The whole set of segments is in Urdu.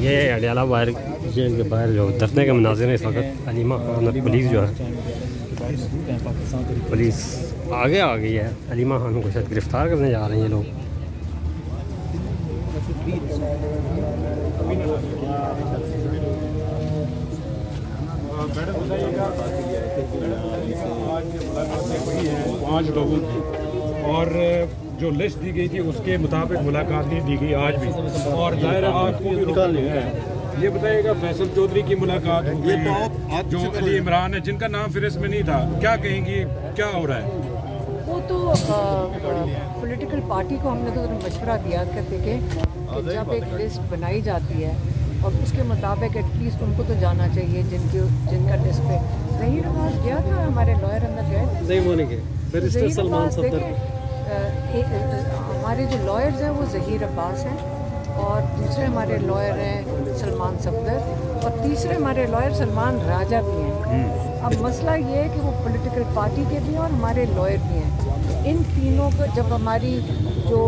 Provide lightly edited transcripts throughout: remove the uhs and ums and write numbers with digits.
یہ اڈیالہ باہر جیل کے باہر جو دفنے کے مناظر ہیں اس وقت، علیمہ خان اور پولیس جو ہے، پولیس آگے آ گئی ہے، علیمہ خان کو شاید گرفتار کرنے جا رہے ہیں یہ لوگ۔ پانچ لوگوں کی اور جو لسٹ دی گئی تھی اس کے مطابق ملاقات نہیں دی گئی آج بھی، اور ظاہر آپ کو بھی نکال لیا ہے۔ یہ بتائیے گا فیصل چودھری کی ملاقات ہوئی جو علی عمران ہے جن کا نام فہرست میں نہیں تھا، کیا کہیں گی کیا ہو رہا ہے؟ وہ تو پولیٹیکل پارٹی کو ہم نے تو مشورہ دیا کہ دیکھیں کہ جب ایک لسٹ بنائی جاتی ہے اور اس کے مطابق ایٹ لیسٹ ان کو تو جانا چاہیے جن کا لسٹ پہ ظہیر عباس گیا تھا، ہمارے لائر اندر گئے تھے، نہیں ہونے کے بیرسٹر سلمان صفدر، ہمارے جو لائرز ہیں وہ ظہیر عباس ہیں، اور دوسرے ہمارے لائر ہیں سلمان صفدر، اور تیسرے ہمارے لائر سلمان راجہ بھی ہیں۔ اب مسئلہ یہ ہے کہ وہ پولیٹیکل پارٹی کے بھی ہیں اور ہمارے لائر بھی ہیں۔ ان تینوں کو جب ہماری جو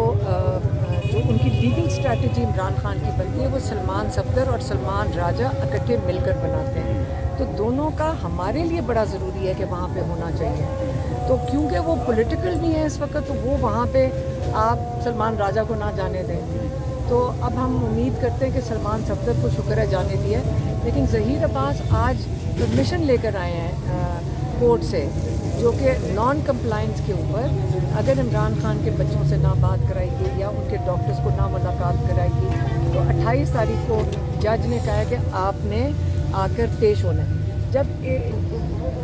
ان کی لیگل اسٹریٹجی عمران خان کی بنتی ہے وہ سلمان صفدر اور سلمان راجہ اکٹھے مل کر بناتے ہیں، تو دونوں کا ہمارے لیے بڑا ضروری ہے کہ وہاں پہ ہونا چاہیے۔ تو کیونکہ وہ پولیٹیکل بھی ہیں اس وقت، تو وہ وہاں پہ آپ سلمان راجہ کو نہ جانے دیں، تو اب ہم امید کرتے ہیں کہ سلمان صفدر کو شکر ہے جانے دیا، لیکن ظہیر عباس آج پرمیشن لے کر آئے ہیں کورٹ سے، جو کہ نان کمپلائنس کے اوپر اگر عمران خان کے بچوں سے نہ بات کرائی گئی یا ان کے ڈاکٹرز کو نہ ملاقات کرائی گئی، تو 28 تاریخ کو جج نے کہا کہ آپ نے آ کر پیش ہونا ہے۔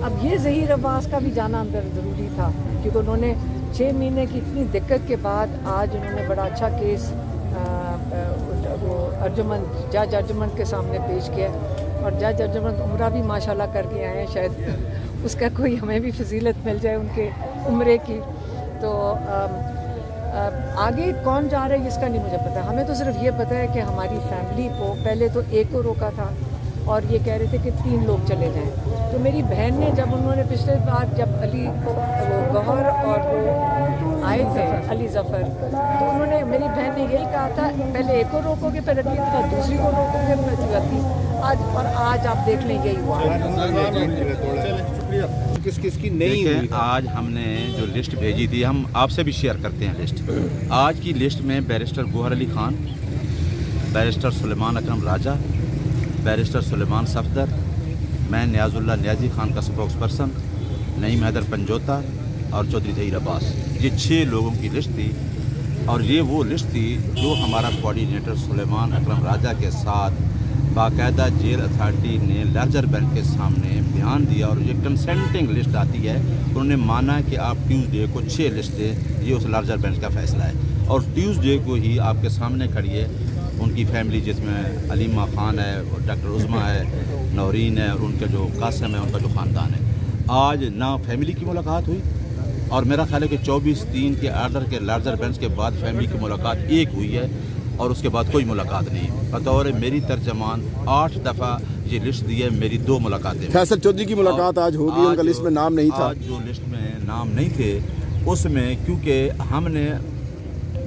اب یہ ظہیر عباس کا بھی جانا اندر ضروری تھا، کیونکہ انہوں نے 6 مہینے کی اتنی دقت کے بعد آج انہوں نے بڑا اچھا کیس وہ جج ارجمنٹ کے سامنے پیش کیا، اور جج ارجمنٹ عمرہ بھی ماشاءاللہ کر کے آئے ہیں، شاید اس کا کوئی ہمیں بھی فضیلت مل جائے ان کے عمرے کی۔ تو آگے کون جا رہا ہے اس کا نہیں مجھے پتا، ہمیں تو صرف یہ پتا ہے کہ ہماری فیملی کو پہلے تو ایک کو روکا تھا اور یہ کہہ رہے تھے کہ 3 لوگ چلے جائیں، تو میری بہن نے جب انہوں نے پچھلے بار جب علی وہ گوہر اور وہ آئے تھے علی ظفر، تو انہوں نے میری بہن نے یہی کہا تھا پہلے ایک کو روکو گے پھر اگلی دفعہ دوسری کو روکو گے پھر چوتھی، آج آپ دیکھ لیں یہی ہوا۔ کس کی نہیں ہوئی؟ آج ہم نے جو لسٹ بھیجی تھی ہم آپ سے بھی شیئر کرتے ہیں لسٹ۔ آج کی لسٹ میں بیرسٹر گوہر علی خان، بیرسٹر سلیمان اکرم راجہ، بیرسٹر سلیمان صفدر، میں نیاز اللہ نیازی خان کا سپوکس پرسن، نعیم حیدر پنجوتا اور چودھری ظہیر عباس، یہ 6 لوگوں کی لسٹ تھی، اور یہ وہ لسٹ تھی جو ہمارا کوآرڈینیٹر سلیمان اکرم راجہ کے ساتھ باقاعدہ جیل اتھارٹی نے لارجر بینچ کے سامنے بیان دیا، اور یہ کنسنٹنگ لسٹ آتی ہے، انہوں نے مانا کہ آپ ٹیوزڈے کو 6 لسٹ دیں، یہ اس لارجر بینچ کا فیصلہ ہے، اور ٹیوزڈے کو ہی آپ کے سامنے کھڑی ہے ان کی فیملی، جس میں علیمہ خان ہے، ڈاکٹر عظمیٰ ہے، نورین ہے، اور ان کے جو قاسم ہے ان کا جو خاندان ہے۔ آج نہ فیملی کی ملاقات ہوئی، اور میرا خیال ہے کہ 24/3 کے آرڈر کے لارجر بینچ کے بعد فیملی کی ملاقات ایک ہوئی ہے، اور اس کے بعد کوئی ملاقات نہیں۔ بطور میری ترجمان 8 دفعہ یہ لسٹ دی ہے، میری 2 ملاقاتیں۔ فیصل چودھری کی ملاقات آج ہوگی، ان کا لسٹ میں نام نہیں تھا۔ آج جو لسٹ میں نام نہیں تھے اس میں، کیونکہ ہم نے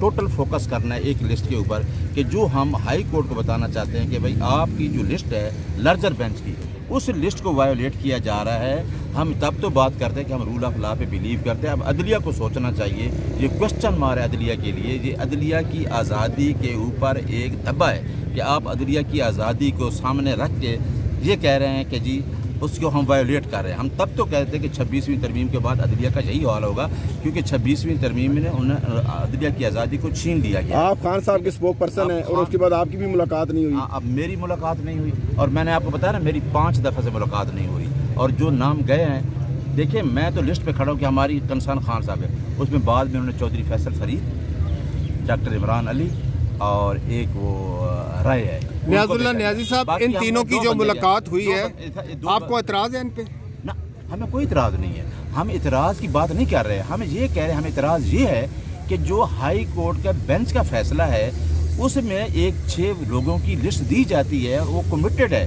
ٹوٹل فوکس کرنا ہے ایک لسٹ کے اوپر، کہ جو ہم ہائی کورٹ کو بتانا چاہتے ہیں کہ بھائی آپ کی جو لسٹ ہے لارجر بینچ کی، اس لسٹ کو وائیولیٹ کیا جا رہا ہے۔ ہم تب تو بات کرتے ہیں کہ ہم رول آف لا پہ بلیو کرتے ہیں۔ اب عدلیہ کو سوچنا چاہیے، یہ کوشچن مار ہے عدلیہ کے لیے، یہ عدلیہ کی آزادی کے اوپر ایک دبا ہے کہ آپ عدلیہ کی آزادی کو سامنے رکھ کے یہ کہہ رہے ہیں کہ جی اس کو ہم وائیولیٹ کر رہے ہیں۔ ہم تب تو کہتے ہیں کہ 26ویں ترمیم کے بعد عدلیہ کا یہی حال ہوگا، کیونکہ 26ویں ترمیم نے عدلیہ کی آزادی کو چھین لیا گیا۔ آپ خان صاحب کے اسپوک پرسن ہیں، اور اس کے بعد آپ کی بھی ملاقات نہیں ہوئی۔ اب میری ملاقات نہیں ہوئی، اور میں نے آپ کو بتایا نا میری 5 دفعہ سے ملاقات نہیں ہوئی، اور جو نام گئے ہیں دیکھیں، میں تو لسٹ پہ کھڑا ہوں کہ ہماری کنسرن خان صاحب ہے، اس میں بعد میں انہوں نے چودھری فیصل فرید، ڈاکٹر عمران علی، اور ایک وہ رائے ہے نیاز اللہ نیازی صاحب، ان تینوں کی جو ملاقات ہوئی ہے، آپ کو اعتراض ہے ان پہ؟ نہ، ہمیں کوئی اعتراض نہیں ہے، ہم اعتراض کی بات نہیں کر رہے، ہم یہ کہہ رہے ہیں، ہم اعتراض یہ ہے کہ جو ہائی کورٹ کا بینچ کا فیصلہ ہے اس میں 6 لوگوں کی لسٹ دی جاتی ہے، وہ کمیٹڈ ہے